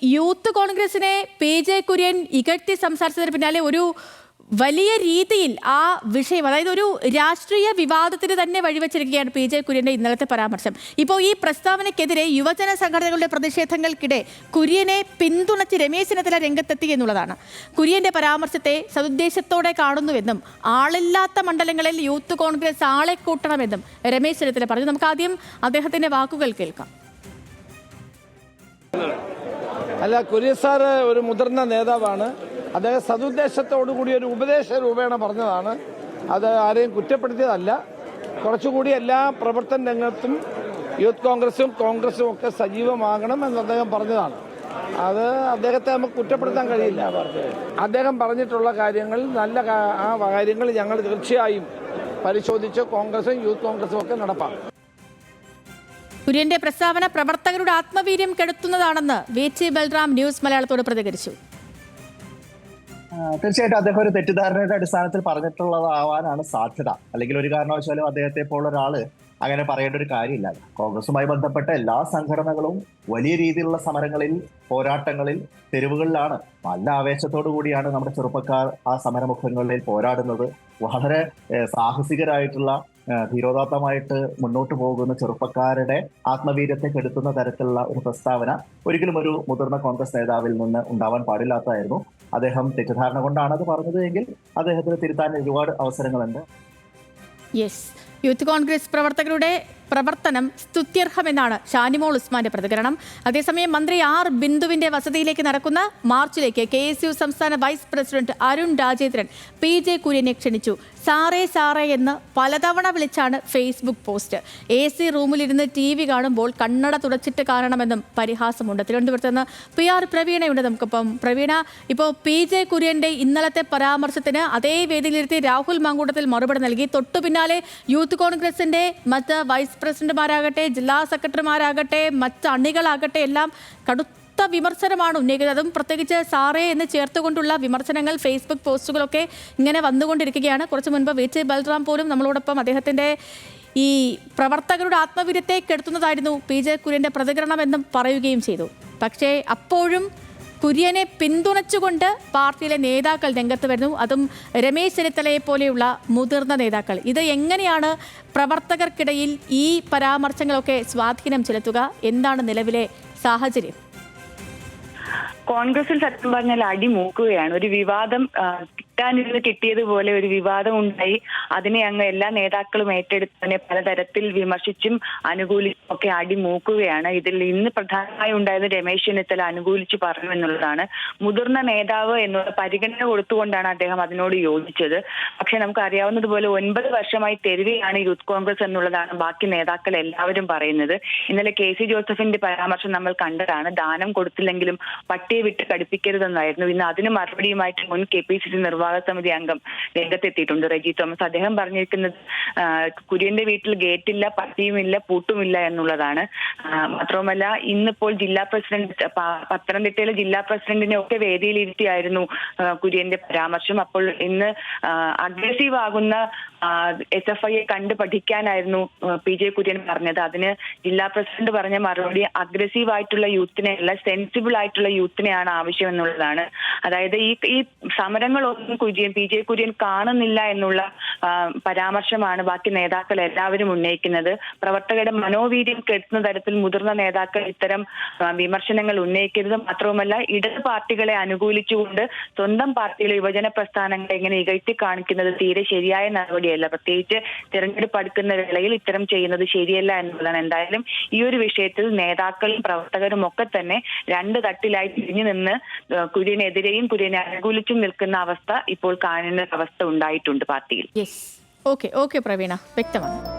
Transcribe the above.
Youth കോൺഗ്രസിനെ PJ. Kurian ഇകഴ്ത്തി സംസാരിച്ചതിന് പിന്നാലെ ഒരു വലിയ രീതിയിൽ ആ വിഷയം, അതായത് ഒരു രാഷ്ട്രീയ വിവാദത്തിന് തന്നെ വഴിവെച്ചിരിക്കുകയാണ് പി.ജെ. കുര്യന്റെ ഇന്നലത്തെ പരാമർശം. ഇപ്പോൾ ഈ പ്രസ്താവനയ്ക്കെതിരെ യുവജന സംഘടനകളുടെ പ്രതിഷേധങ്ങൾക്കിടെ കുര്യനെ പിന്തുണച്ച് രമേശ് ചെന്നിത്തല രംഗത്തെത്തി എന്നുള്ളതാണ്. കുര്യന്റെ പരാമർശത്തെ സതുദ്ദേശത്തോടെ കാണുന്നുവെന്നും ആളില്ലാത്ത മണ്ഡലങ്ങളിൽ യൂത്ത് കോൺഗ്രസ് ആളെ കൂട്ടണമെന്നും രമേശ് ചെന്നിത്തല പറഞ്ഞു. നമുക്ക് ആദ്യം അദ്ദേഹത്തിന്റെ വാക്കുകൾ കേൾക്കാം. അല്ല, കുര്യൻ സാറ് ഒരു മുതിർന്ന നേതാവാണ്. അദ്ദേഹം സതുദ്ദേശത്തോടുകൂടി ഒരു ഉപദേശ രൂപേണ പറഞ്ഞതാണ്. അത് ആരെയും കുറ്റപ്പെടുത്തിയതല്ല. കുറച്ചുകൂടി എല്ലാ പ്രവർത്തന രംഗത്തും യൂത്ത് കോൺഗ്രസും ഒക്കെ സജീവമാകണം എന്ന് അദ്ദേഹം പറഞ്ഞതാണ്. അത് അദ്ദേഹത്തെ നമുക്ക് കുറ്റപ്പെടുത്താൻ കഴിയില്ല. അദ്ദേഹം പറഞ്ഞിട്ടുള്ള കാര്യങ്ങൾ ആ കാര്യങ്ങൾ ഞങ്ങൾ തീർച്ചയായും പരിശോധിച്ച് കോൺഗ്രസും യൂത്ത് കോൺഗ്രസും ഒക്കെ നടപ്പാക്കും. കുര്യന്റെ പ്രസ്താവന പ്രവർത്തകരുടെ ആത്മവീര്യം കെടുത്തുന്നതാണെന്ന് വി.ടി. ബൽറാം ന്യൂസ് മലയാളത്തോട് പ്രതികരിച്ചു. തീർച്ചയായിട്ടും അദ്ദേഹം ഒരു തെറ്റിദ്ധാരണയുടെ അടിസ്ഥാനത്തിൽ പറഞ്ഞിട്ടുള്ളതാവാനാണ് സാധ്യത. അല്ലെങ്കിൽ ഒരു കാരണവശാലും അദ്ദേഹത്തെ പോലുള്ള ഒരാള് അങ്ങനെ പറയേണ്ട ഒരു കാര്യമില്ല. കോൺഗ്രസുമായി ബന്ധപ്പെട്ട എല്ലാ സംഘടനകളും വലിയ രീതിയിലുള്ള സമരങ്ങളിൽ, പോരാട്ടങ്ങളിൽ, തെരുവുകളിലാണ്. നല്ല ആവേശത്തോടു കൂടിയാണ് നമ്മുടെ ചെറുപ്പക്കാർ ആ സമരമുഖങ്ങളിൽ പോരാടുന്നത്. വളരെ സാഹസികരായിട്ടുള്ള, ധീരോദാത്തമായിട്ട് മുന്നോട്ട് പോകുന്ന ചെറുപ്പക്കാരുടെ ആത്മവീര്യത്തെ കെടുത്തുന്ന തരത്തിലുള്ള ഒരു പ്രസ്താവന ഒരിക്കലും ഒരു മുതിർന്ന കോൺഗ്രസ് നേതാവിൽ നിന്ന് ഉണ്ടാവാൻ പാടില്ലാത്തതായിരുന്നു. അദ്ദേഹം തെറ്റിദ്ധാരണ കൊണ്ടാണ് അത് പറഞ്ഞത് എങ്കിൽ അദ്ദേഹത്തിന് തിരുത്താൻ ഒരുപാട് അവസരങ്ങളുണ്ട്. യൂത്ത് കോൺഗ്രസ് പ്രവർത്തകരുടെ പ്രവർത്തനം സ്തുത്യർഹമെന്നാണ് ഷാനിമോൾ ഉസ്മാന്റെ പ്രതികരണം. അതേസമയം മന്ത്രി ആർ ബിന്ദുവിന്റെ വസതിയിലേക്ക് നടക്കുന്ന മാർച്ചിലേക്ക് KSU സംസ്ഥാന vice president Arun Rajendran P J. കുര്യനെ ക്ഷണിച്ചു. സാറേ എന്ന് പലതവണ വിളിച്ചാണ് ഫേസ്ബുക്ക് പോസ്റ്റ്. AC റൂമിലിരുന്ന് TV കാണുമ്പോൾ കണ്ണട തുടച്ചിട്ട് കാണണമെന്നും പരിഹാസമുണ്ട്. തിരുവനന്തപുരത്ത് നിന്ന് PR പ്രവീണയുണ്ട് നമുക്കിപ്പം. പ്രവീണ, ഇപ്പോൾ പി.ജെ. കുര്യന്റെ ഇന്നലത്തെ പരാമർശത്തിന് അതേ വേദിയിലിരുത്തി രാഹുൽ മാങ്കൂട്ടത്തിൽ മറുപടി നൽകി. തൊട്ടു പിന്നാലെ യൂത്ത് കോൺഗ്രസിന്റെ മറ്റ് വൈസ് പ്രസിഡന്റുമാരാകട്ടെ, ജില്ലാ സെക്രട്ടറിമാരാകട്ടെ, മറ്റ് അണികളാകട്ടെ എല്ലാം കടുത്ത വിമർശനമാണ് ഉന്നയിക്കുന്നത്. അതും പ്രത്യേകിച്ച് സാറേ എന്ന് ചേർത്തുകൊണ്ടുള്ള വിമർശനങ്ങൾ, ഫേസ്ബുക്ക് പോസ്റ്റുകളൊക്കെ ഇങ്ങനെ വന്നുകൊണ്ടിരിക്കുകയാണ്. കുറച്ചു മുൻപ് വി.ടി. ബൽറാം പോലും നമ്മളോടൊപ്പം അദ്ദേഹത്തിന്റെ ഈ പ്രവർത്തകരുടെ ആത്മവീര്യത്തെ കെടുത്തുന്നതായിരുന്നു പി.ജെ. കുര്യന്റെ പ്രതികരണമെന്നും പറയുകയും ചെയ്തു. പക്ഷേ അപ്പോഴും കുര്യനെ പിന്തുണച്ചുകൊണ്ട് പാർട്ടിയിലെ നേതാക്കൾ രംഗത്ത് വരുന്നു. അതും രമേശ് ചെന്നിത്തലയെ പോലെയുള്ള മുതിർന്ന നേതാക്കൾ. ഇത് എങ്ങനെയാണ് പ്രവർത്തകർക്കിടയിൽ ഈ പരാമർശങ്ങളൊക്കെ സ്വാധീനം ചെലുത്തുക? എന്താണ് നിലവിലെ സാഹചര്യം? കോൺഗ്രസിൽ സത്യം പറഞ്ഞാൽ അടിമൂക്കുകയാണ്. ഒരു വിവാദം കിട്ടാനിരുന്ന് കിട്ടിയതുപോലെ ഒരു വിവാദം ഉണ്ടായി. അതിനെ അങ്ങ് എല്ലാ നേതാക്കളും ഏറ്റെടുത്തതിനെ പലതരത്തിൽ വിമർശിച്ചും അനുകൂലിച്ചും ഒക്കെ അടിമൂക്കുകയാണ്. ഇതിൽ ഇന്ന് പ്രധാനമായി ഉണ്ടായത് രമേശ് ചെന്നിത്തല അനുകൂലിച്ച് പറഞ്ഞു എന്നുള്ളതാണ്. മുതിർന്ന നേതാവ് എന്നുള്ള പരിഗണന കൊടുത്തുകൊണ്ടാണ് അദ്ദേഹം അതിനോട് യോജിച്ചത്. പക്ഷെ നമുക്ക് അറിയാവുന്നതുപോലെ 9 വർഷമായി തെരുവിലാണ് യൂത്ത് കോൺഗ്രസ് എന്നുള്ളതാണ് ബാക്കി നേതാക്കൾ എല്ലാവരും പറയുന്നത്. ഇന്നലെ KC ജോസഫിന്റെ പരാമർശം നമ്മൾ കണ്ടതാണ്. ദാനം കൊടുത്തില്ലെങ്കിലും പട്ടിയെ വിട്ട് കടുപ്പിക്കരുതെന്നായിരുന്നു. ഇന്ന് അതിന് മറുപടിയുമായിട്ട് മുൻ KPCC നിർവാഹക സമിതി അംഗം രംഗത്തെത്തിയിട്ടുണ്ട്, റെജി തോമസ്. അദ്ദേഹം പറഞ്ഞിരിക്കുന്നത് കുര്യന്റെ വീട്ടിൽ ഗേറ്റില്ല, പട്ടിയുമില്ല, പൂട്ടുമില്ല എന്നുള്ളതാണ്. മാത്രവുമല്ല, ഇന്നിപ്പോൾ ജില്ലാ പ്രസിഡന്റ്, പത്തനംതിട്ടയിലെ ജില്ലാ പ്രസിഡന്റിനെ ഒക്കെ വേദിയിലിരുത്തിയായിരുന്നു കുര്യന്റെ പരാമർശം. അപ്പോൾ ഇന്ന് അഗ്രസീവ് ആകുന്ന SFIയെ കണ്ട് പഠിക്കാനായിരുന്നു പി.ജെ. കുര്യൻ പറഞ്ഞത്. അതിന് ജില്ലാ പ്രസിഡന്റ് പറഞ്ഞ മറുപടി അഗ്രസീവ് ആയിട്ടുള്ള യൂത്തിനെ അല്ല, സെൻസിബിൾ ആയിട്ടുള്ള യൂത്തിനെയാണ് ആവശ്യം എന്നുള്ളതാണ്. അതായത് ഈ സമരങ്ങളൊന്നും പി.ജെ. കുര്യൻ കാണുന്നില്ല എന്നുള്ള പരാമർശമാണ് ബാക്കി നേതാക്കൾ എല്ലാവരും ഉന്നയിക്കുന്നത്. പ്രവർത്തകരുടെ മനോവീര്യം കെട്ടുന്ന തരത്തിൽ മുതിർന്ന നേതാക്കൾ ഇത്തരം വിമർശനങ്ങൾ ഉന്നയിക്കരുത്. മാത്രവുമല്ല, ഇടത് പാർട്ടികളെ അനുകൂലിച്ചുകൊണ്ട് സ്വന്തം പാർട്ടിയിലെ യുവജന പ്രസ്ഥാനങ്ങളെ ഇങ്ങനെ ഇകഴ്ത്തി കാണിക്കുന്നത് തീരെ ശരിയായ നടപടിയല്ല. പ്രത്യേകിച്ച് തിരഞ്ഞെടുപ്പ് അടുക്കുന്ന വേളയിൽ ഇത്തരം ചെയ്യുന്നത് ശരിയല്ല എന്നുള്ളതാണ്. എന്തായാലും ഈ ഒരു വിഷയത്തിൽ നേതാക്കളും പ്രവർത്തകരും ഒക്കെ തന്നെ രണ്ട് തട്ടിലായി തിരിഞ്ഞു നിന്ന് കുര്യനെതിരെയും കുര്യനെ അനുകൂലിച്ചും നിൽക്കുന്ന അവസ്ഥ ഇപ്പോൾ കാണുന്ന അവസ്ഥ ഉണ്ടായിട്ടുണ്ട് പാർട്ടിയിൽ. ഓക്കെ പ്രവീണ, വ്യക്തമാണ്.